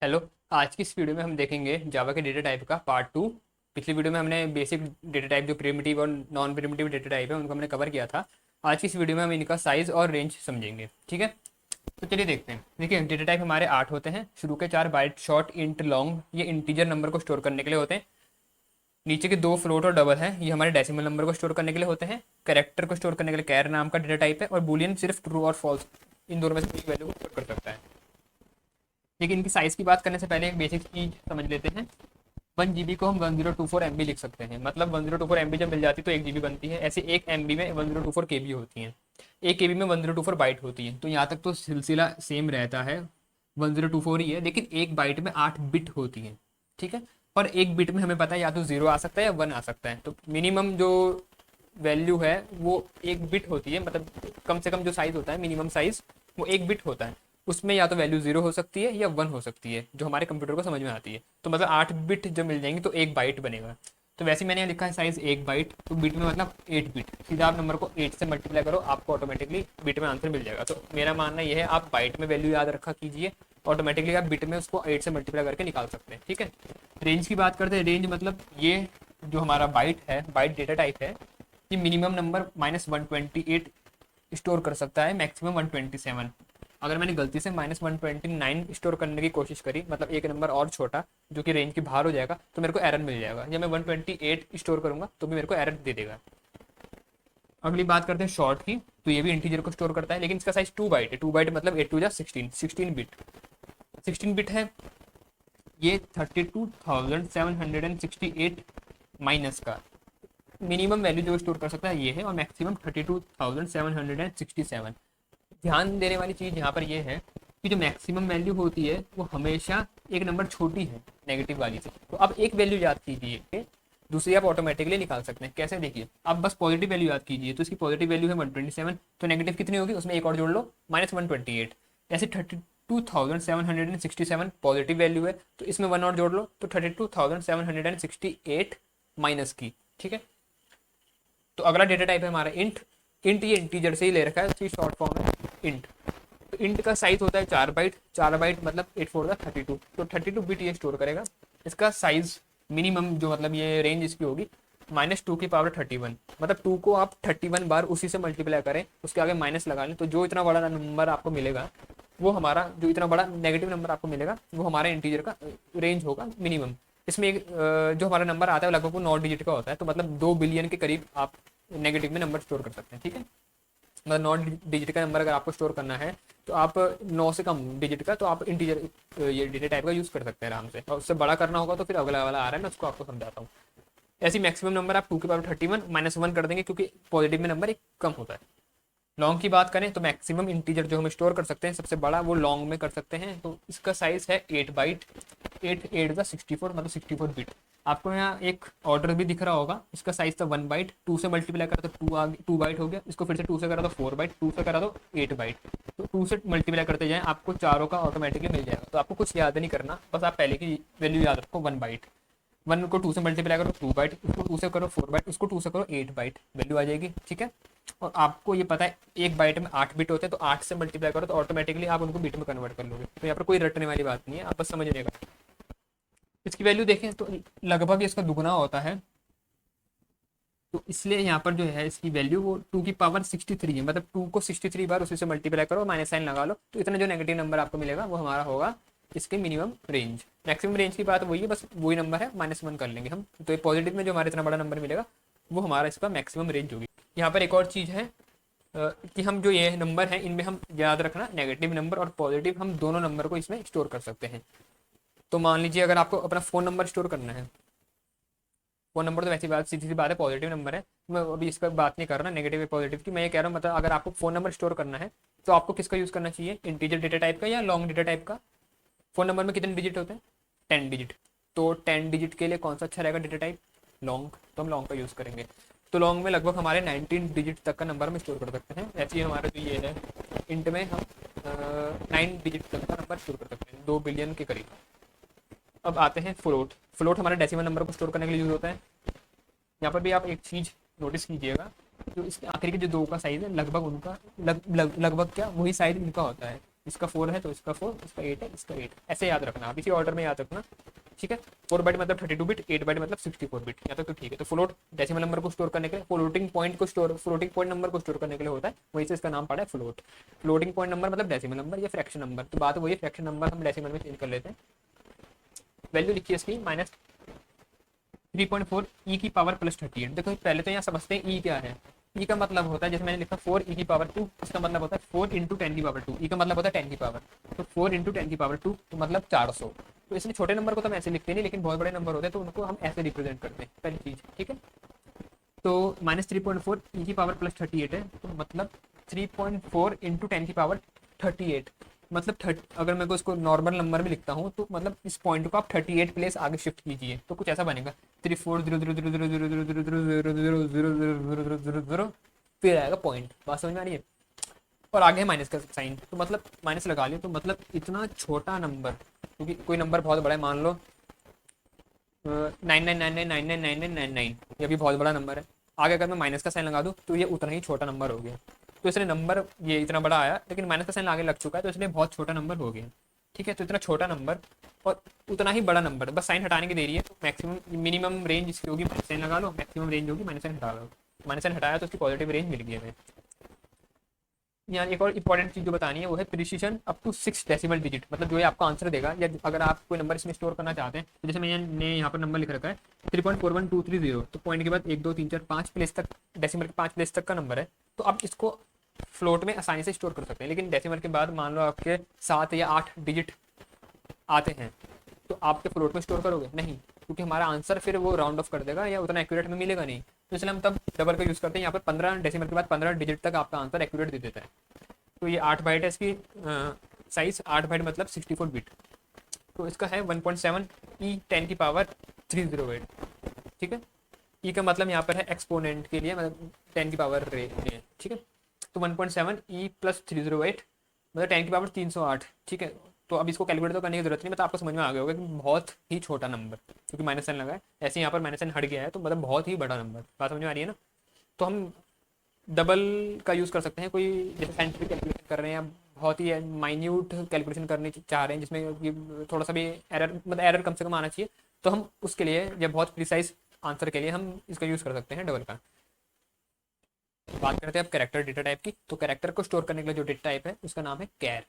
Hello. आज की इस वीडियो में हम देखेंगे जावा के डेटा टाइप का पार्ट टू। पिछली वीडियो में हमने बेसिक डेटा टाइप जो प्रिमिटिव और नॉन प्रिमिटिव डेटा टाइप है उनको हमने कवर किया था। आज की इस वीडियो में हम इनका साइज और रेंज समझेंगे। ठीक है, तो चलिए देखते हैं। देखिए, डेटा टाइप हमारे 8 होते हैं। शुरू के 4 बाइट, शॉर्ट, इंट, लॉन्ग, ये इंटीजर नंबर को स्टोर करने के लिए होते हैं। नीचे के 2 फ्लोट और डबल है, ये हमारे डेसिमल नंबर को स्टोर करने के लिए होते हैं। कैरेक्टर को स्टोर करने के लिए कैर नाम का डेटा टाइप है, और बुलियन सिर्फ ट्रू और फॉल्स इन दोनों में से कोई वैल्यू को स्टोर कर सकता है। लेकिन इनकी साइज़ की बात करने से पहले एक बेसिक चीज़ समझ लेते हैं। 1 GB को हम 1024 MB लिख सकते हैं। मतलब 1024 MB जब मिल जाती है तो 1 GB बनती है। ऐसे 1 MB में 1024 KB होती हैं। 1 KB में 1024 बाइट होती है। तो यहाँ तक तो सिलसिला सेम रहता है, 1024 ही है। लेकिन एक बाइट में 8 बिट होती हैं। ठीक है, और एक बिट में हमें पता है या तो 0 आ सकता है या 1 आ सकता है। तो मिनिमम जो वैल्यू है वो 1 बिट होती है। मतलब कम से कम जो साइज़ होता है, मिनिमम साइज़, वो 1 बिट होता है। उसमें या तो वैल्यू 0 हो सकती है या 1 हो सकती है, जो हमारे कंप्यूटर को समझ में आती है। तो मतलब 8 बिट जब मिल जाएंगी तो 1 बाइट बनेगा। तो वैसे ही मैंने यहाँ लिखा है साइज 1 बाइट, तो बिट में मतलब 8 बिट। सीधा आप नंबर को 8 से मल्टीप्लाई करो, आपको ऑटोमेटिकली बिट में आंसर मिल जाएगा। तो मेरा मानना यह है, आप बाइट में वैल्यू याद रखा कीजिए, ऑटोमेटिकली आप बिट में उसको 8 से मल्टीप्लाई करके निकाल सकते हैं। ठीक है, रेंज की बात करते हैं। रेंज मतलब ये जो हमारा बाइट है, बाइट डेटा टाइप है, ये मिनिमम नंबर -128 स्टोर कर सकता है, मैक्सिमम 127। अगर मैंने गलती से -129 स्टोर करने की कोशिश करी, मतलब एक नंबर और छोटा जो कि रेंज के बाहर हो जाएगा, तो मेरे को एरर मिल जाएगा। या मैं 128 स्टोर करूंगा तो भी मेरे को एरर दे देगा। अगली बात करते हैं शॉर्ट की। तो ये भी इंटीजर को स्टोर करता है, लेकिन इसका साइज 2 बाइट है। 2 बाइट मतलब 8 2 16, 16 बिट। 16 बिट है। ये 32,768 माइनस का मिनिमम वैल्यू जो स्टोर कर सकता है ये है, और मैक्सिमम 32,767। ध्यान देने वाली चीज़ यहाँ पर ये है कि जो मैक्सिमम वैल्यू होती है वो हमेशा एक नंबर छोटी है नेगेटिव वाली से। तो अब एक वैल्यू याद कीजिए, दूसरी आप ऑटोमेटिकली निकाल सकते हैं। कैसे, देखिए, आप बस पॉजिटिव वैल्यू याद कीजिए। तो इसकी पॉजिटिव वैल्यू है 127, तो नेगेटिव कितनी होगी, उसमें एक और जोड़ लो, -128। ऐसे 32,767 पॉजिटिव वैल्यू है, तो इसमें 1 और जोड़ लो, तो 32,768 माइनस की। ठीक है, तो अगला डेटा टाइप है हमारा इंट। इंट ये इंटीजर से ही ले रखा है, उसकी शॉर्ट फॉर्म है इंट। तो इंट का साइज होता है 4 बाइट। 4 बाइट मतलब 8 4 32, तो 32 बिट ये स्टोर करेगा। इसका साइज मिनिमम जो मतलब ये रेंज इसकी होगी -2 की पावर 31। मतलब 2 को आप 31 बार उसी से मल्टीप्लाई करें, उसके आगे माइनस लगा लें, तो जो इतना बड़ा नंबर आपको मिलेगा वो हमारा, जो इतना बड़ा नेगेटिव नंबर आपको मिलेगा वो हमारा इंटीजर का रेंज होगा मिनिमम। इसमें एक जो हमारा नंबर आता है लगभग वो 9 डिजिट का होता है। तो मतलब 2 बिलियन के करीब आप नेगेटिव में नंबर स्टोर कर सकते हैं। ठीक है, मतलब 9 डिजिट का नंबर अगर आपको स्टोर करना है तो आप 9 से कम डिजिट का, तो आप इंटीजर ये डेटा टाइप का यूज़ कर सकते हैं आराम से। और उससे बड़ा करना होगा तो फिर अगला वाला आ रहा है, मैं उसको आपको समझाता हूँ। ऐसी मैक्सिमम नंबर आप 2 की पावर 31 -1 कर देंगे, क्योंकि पॉजिटिव में नंबर एक कम होता है। लॉन्ग की बात करें तो मैक्सिमम इंटीजर जो हम स्टोर कर सकते हैं सबसे बड़ा, वो लॉन्ग में कर सकते हैं। तो इसका साइज है 8 बाइट। 8 8 का 64, मतलब 64 बिट। आपको यहाँ एक ऑर्डर भी दिख रहा होगा। इसका साइज था 1 बाइट। 2 से मल्टीप्लाई करा तो 2 बाइट हो गया। इसको फिर से 2 से करा तो 4 बाइट, 2 से करा तो 8 बाइट। तो 2 से मल्टीप्लाई करते जाएं, आपको चारों का ऑटोमेटिकली मिल जाएगा। तो आपको कुछ याद नहीं करना, बस आप पहले की वैल्यू याद रखो, 1 बाइट। 1 को 2 से मल्टीप्लाई करो 2 बाइट, उसको 2 से करो 4 बाइट, उसको 2 से करो 8 बाइट, वैल्यू आ जाएगी। ठीक है, और आपको ये पता है एक बाइट में 8 बिट होते हैं, तो 8 से मल्टीप्लाई करो तो ऑटोमेटिकली आप उनको बिट में कन्वर्ट कर लोगे। तो यहाँ पर कोई रटने वाली बात नहीं है, आप बस समझने का। इसकी वैल्यू देखें तो लगभग इसका दुगना होता है। तो इसलिए यहाँ पर जो है इसकी वैल्यू वो 2 की पावर 63 है। मतलब 2 को 63 बार उसी से मल्टीप्लाई करो, माइनस साइन लगा लो, तो इतना जो नेगेटिव नंबर आपको मिलेगा वो हमारा होगा इसके मिनिमम रेंज। मैक्सिमम रेंज की बात वही है, बस वही नंबर है, -1 कर लेंगे हम। तो ये पॉजिटिव में जो हमारा इतना बड़ा नंबर मिलेगा वो हमारा इसका मैक्सिमम रेंज होगी। यहाँ पर एक और चीज़ है कि हम जो ये नंबर है इनमें हम याद रखना, नेगेटिव नंबर और पॉजिटिव हम दोनों नंबर को इसमें स्टोर कर सकते हैं। तो मान लीजिए अगर आपको अपना फ़ोन नंबर स्टोर करना है, फ़ोन नंबर तो वैसी बात, सीधी सी बात है, पॉजिटिव नंबर है। मैं अभी इसका बात नहीं कर रहा नेगेटिव या पॉजिटिव की, मैं ये कह रहा हूँ मतलब अगर आपको फ़ोन नंबर स्टोर करना है तो आपको किसका यूज़ करना चाहिए, इंटीजर डेटा टाइप का या लॉन्ग डेटा टाइप का। फ़ोन नंबर में कितने डिजिट होते हैं, 10 डिजिट। तो 10 डिजिट के लिए कौन सा अच्छा रहेगा डेटा टाइप, लॉन्ग। तो हम लॉन्ग का यूज़ करेंगे। तो लॉन्ग में लगभग हमारे 19 डिजिट तक का नंबर हम स्टोर कर सकते हैं। ऐसे ही हमारा जो ये है इंट में हम 9 डिजिट तक का नंबर स्टोर कर सकते हैं, 2 बिलियन के करीब। अब आते हैं फ्लोट। फ्लोट हमारे डेसिमल नंबर को स्टोर करने के लिए यूज़ होता है। यहाँ पर भी आप एक चीज़ नोटिस कीजिएगा, जो इसके आखिरी के जो 2 का साइज़ है लगभग उनका लगभग क्या वही साइज़ इनका होता है। इसका 4 है तो इसका 4, इसका 8 है, इसका 8, ऐसे याद रखना, आप इसी ऑर्डर में याद रखना, ठीक है। 4 बाइट मतलब 32 बिट, 8 बाइट मतलब 64 बिट, या तो ठीक है। तो फ्लोट डेसिमल नंबर को स्टोर करने के लिए, फ्लोटिंग पॉइंट को स्टोर, फ्लोटिंग पॉइंट नंबर को स्टोर करने के लिए होता है, वहीं से इसका नाम पड़ा है फ्लोट। फ्लोटिंग पॉइंट नंबर मतलब डेसिमल नंबर या फ्रैक्शन नंबर, तो बात वही, फ्रैक्शन नंबर हम डेसिमल में चेंज कर लेते हैं। वैल्यू लिखिए इसकी -3.4 ई की पावर +38। देखो पहले तो यहाँ समझते हैं ई क्या है। ई का मतलब होता है, जैसे मैंने लिखा 4 ई की पावर 2, इसका मतलब होता है 4 इंटू 10 की पावर 2, ई का मतलब होता है 10 की पावर, तो 4 इंटू 10 की पावर 2 तो मतलब 400। तो इसलिए छोटे नंबर को तो हम ऐसे लिखते नहीं, लेकिन बहुत बड़े नंबर होते हैं तो उनको हम ऐसे रिप्रेजेंट करते हैं, पहली चीज़, ठीक है। तो -3.4 ई की पावर +38 है, तो मतलब 3.4 इंटू 10 की पावर 38, मतलब 30। अगर मैं को इसको नॉर्मल नंबर में लिखता हूँ तो मतलब इस पॉइंट को आप 38 प्लेस आगे शिफ्ट कीजिए तो कुछ ऐसा बनेगा 340000000000000000 फिर आएगा पॉइंट। बात समझ में आ रही है। और आगे है माइनस का साइन, तो मतलब माइनस लगा लियो, तो मतलब इतना छोटा नंबर, क्योंकि कोई नंबर बहुत बड़ा है, मान लो 9999999999, ये भी बहुत बड़ा नंबर है, आगे अगर मैं माइनस का साइन लगा दूँ तो ये उतना ही छोटा नंबर हो गया। तो इसलिए नंबर ये इतना बड़ा आया, लेकिन माइनस का साइन आगे लग चुका है, तो इसलिए बहुत छोटा नंबर हो गया, ठीक है। तो इतना छोटा नंबर और उतना ही बड़ा नंबर, बस साइन हटाने की देरी है। तो मैक्सिमम मिनिमम रेंज इसकी होगी, माइनस साइन लगा लो, मैक्सिमम रेंज होगी माइनस साइन हटा लो, माइनस साइन हटाया तो उसकी पॉजिटिव रेंज मिल गई हमें। यहाँ एक और इंपॉर्टेंट चीज़ जो बतानी है वो है precision up to 6 decimal digit, मतलब जो है आपका आंसर देगा, या अगर आप कोई नंबर इसमें स्टोर करना चाहते हैं, तो जैसे मैंने यहाँ पर नंबर लिख रखा है 3.41230, तो पॉइंट के बाद 1 2 3 4 5 प्लेस तक, डेसिमल के 5 प्लेस तक का नंबर है, तो आप इसको फ्लोट में आसानी से स्टोर कर सकते हैं। लेकिन डेसिमल के बाद मान लो आपके 7 या 8 डिजिट आते हैं, तो आपके फ्लोट में स्टोर करोगे नहीं, क्योंकि हमारा आंसर फिर वो राउंड ऑफ कर देगा या उतना एक्यूरेट में मिलेगा नहीं। तो इसलिए हम तब डबल का यूज़ करते हैं, यहाँ पर 15 डेसिमल के बाद 15 डिजिट तक आपका आंसर एक्यूरेट दे देता है। तो ये 8 बाइट है इसकी साइज, 8 बाइट मतलब 64 बिट, तो इसका है 1.7 ई 10 की पावर 308, ठीक है। ई का मतलब यहाँ पर है एक्सपोनेंट के लिए, मतलब 10 की पावर रे, ठीक है। तो 1.7 ई प्लस 308 मतलब 10 की पावर 308, ठीक है। तो अब इसको कैलकुलेट तो करने की जरूरत नहीं, मतलब आपको समझ में आ गया होगा कि बहुत ही छोटा नंबर, क्योंकि माइनस साइन लगा है, ऐसे यहाँ पर माइनस साइन हट गया है, तो मतलब बहुत ही बड़ा नंबर। बात समझ में आ रही है ना। तो हम डबल का यूज़ कर सकते हैं, कोई जैसे साइंटिफिक कैलकुलेशन कर रहे हैं या बहुत ही माइन्यूट कैलकुलेशन करने चाह रहे हैं, जिसमें थोड़ा सा भी एरर, मतलब एरर कम से कम आना चाहिए, तो हम उसके लिए या बहुत प्रिसाइज आंसर के लिए हम इसका यूज़ कर सकते हैं डबल का। बात करते हैं अब कैरेक्टर डेटा टाइप की। तो कैरेक्टर को स्टोर करने के लिए जो डेटा टाइप है उसका नाम है कैर।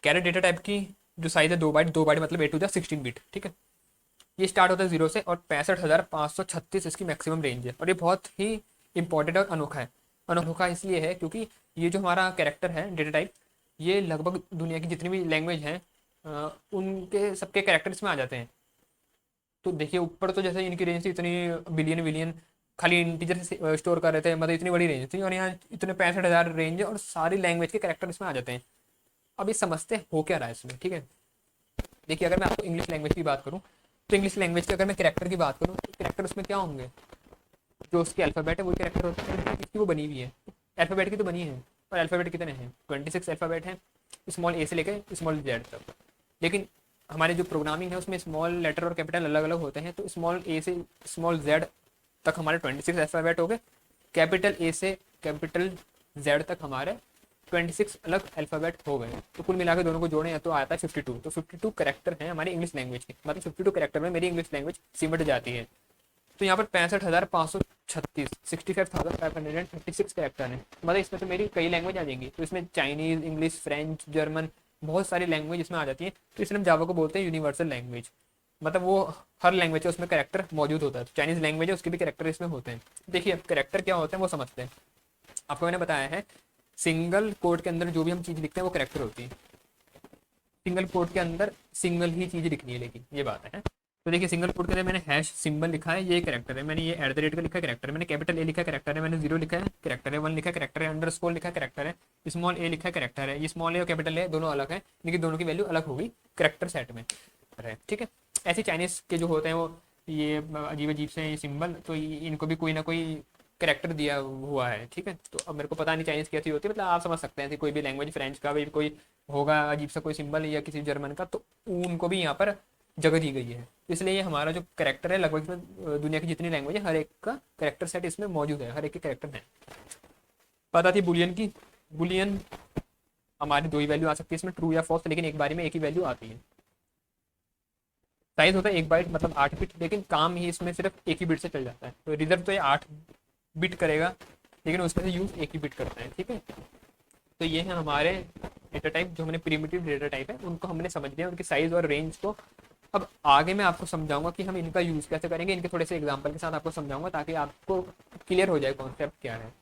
कैर डेटा टाइप की जो साइज है 2 बाइट, 2 बाइट मतलब 8 to the 16 बिट, ठीक है। ये स्टार्ट होता है 0 से और 65,536 इसकी मैक्सिमम रेंज है, और ये बहुत ही इंपॉर्टेंट और अनोखा है। अनोखा इसलिए है क्योंकि ये जो हमारा कैरेक्टर है डेटा टाइप, ये लगभग दुनिया की जितनी भी लैंग्वेज हैं उनके सबके कैरेक्टर इसमें आ जाते हैं। तो देखिए ऊपर तो जैसे इनकी रेंज थी इतनी बिलियन बिलियन, खाली इंटीजर से स्टोर कर रहे थे, मतलब इतनी बड़ी रेंज थी, और यहाँ इतने 65,000 रेंज है और सारी लैंग्वेज के कैरेक्टर इसमें आ जाते हैं। अब ये समझते हो क्या रहा है इसमें, ठीक है। देखिए अगर मैं आपको इंग्लिश लैंग्वेज की बात करूँ, तो इंग्लिश लैंग्वेज की अगर मैं कैरेक्टर की बात करूँ, तो कैरेक्टर उसमें क्या होंगे, जो उसके अल्फ़ाबेट है वही कैरेक्टर होता है, इसकी वो बनी हुई है, अल्फ़ाबेट की तो बनी है। और अल्फ़ाबेट कितने हैं, 26 अल्फ़ाबेट हैं, स्मॉल ए से लेकर स्मॉल जेड तक। लेकिन हमारे जो प्रोग्रामिंग है उसमें स्मॉल लेटर और कैपिटल अलग अलग होते हैं, तो स्मॉल ए से स्मॉल जेड तक हमारे 26 अल्फ़ाबेट हो गए, कैपिटल ए से कैपिटल जेड तक हमारे 26 अलग अल्फ़ाबेट हो गए। तो कुल मिला के दोनों को जोड़े हैं तो आता है 52। तो 52 कैरेक्टर हैं हमारी इंग्लिश लैंग्वेज के, मतलब 52 कैरेक्टर में मेरी इंग्लिश लैंग्वेज सिमट जाती है। तो यहाँ पर 65,536 65,536 कैरेक्टर हैं, मतलब इसमें तो मेरी कई लैंग्वेज आ जाएंगी। तो इसमें चाइनीज़, इंग्लिश, फ्रेंच, जर्मन, बहुत सारी लैंग्वेज इसमें आ जाती है। तो इसलिए हम जावा को बोलते हैं यूनिवर्सल लैंग्वेज, मतलब वो हर लैंग्वेज है उसमें कैरेक्टर मौजूद होता है। तो चाइनीज़ लैंग्वेज है उसके भी कैरेक्टर इसमें होते हैं। देखिए अब कैरेक्टर क्या होते हैं वो समझते हैं। आपको मैंने बताया है सिंगल कोड के अंदर जो भी हम चीज़ लिखते हैं वो कैरेक्टर होती है। सिंगल कोड के अंदर सिंगल ही चीज़ लिखनी है, लेकिन ये बात है। तो देखिए सिंगल कोड के अंदर मैंने हैश सिंबल लिखा है, ये कैरेक्टर है। मैंने ये @ का लिखा है, कैरेक्टर है। मैंने कैपिटल ए लिखा है, कैरेक्टर है। मैंने 0 लिखा है, कैरेक्टर है। 1 लिखा है, कैरेक्टर है। अंडरस्कोर लिखा है, कैरेक्टर है। स्मॉल ए लिखा है, कैरेक्टर है। ये स्मॉल ए और कैपिटल ए दोनों अलग है, लेकिन दोनों की वैल्यू अलग होगी कैरेक्टर सेट में, ठीक है। ऐसे चाइनीज़ के जो होते हैं वो ये अजीब अजीब से सिंबल, तो इनको भी कोई ना कोई कैरेक्टर दिया हुआ है, ठीक है। तो अब मेरे को पता नहीं चाइनीज़ कैसी होती है, मतलब आप समझ सकते हैं कोई भी लैंग्वेज, फ्रेंच का भी कोई होगा अजीब सा कोई सिंबल, या किसी जर्मन का, तो उनको भी यहाँ पर जगह दी गई है। इसलिए ये हमारा जो कैरेक्टर है लगभग इसमें दुनिया की जितनी लैंग्वेज है हर एक का कैरेक्टर सेट इसमें मौजूद है, हर एक के कैरेक्टर हैं। पता थी बुलियन की, बुलियन हमारी दो ही वैल्यू आ सकती है इसमें, ट्रू या फॉल्स, लेकिन एक बारी में एक ही वैल्यू आती है। साइज होता है 1 बाइट मतलब 8 बिट, लेकिन काम ही इसमें सिर्फ एक ही बिट से चल जाता है। तो रिजर्व तो ये 8 बिट करेगा, लेकिन उसमें से यूज एक ही बिट करता है, ठीक है। तो ये है हमारे डेटा टाइप, जो हमने प्रिमिटिव डेटा टाइप है उनको हमने समझ लिया, उनकी साइज और रेंज को। अब आगे मैं आपको समझाऊंगा कि हम इनका यूज कैसे करेंगे, इनके थोड़े से एग्जांपल के साथ आपको समझाऊंगा, ताकि आपको क्लियर हो जाए कॉन्सेप्ट क्या है।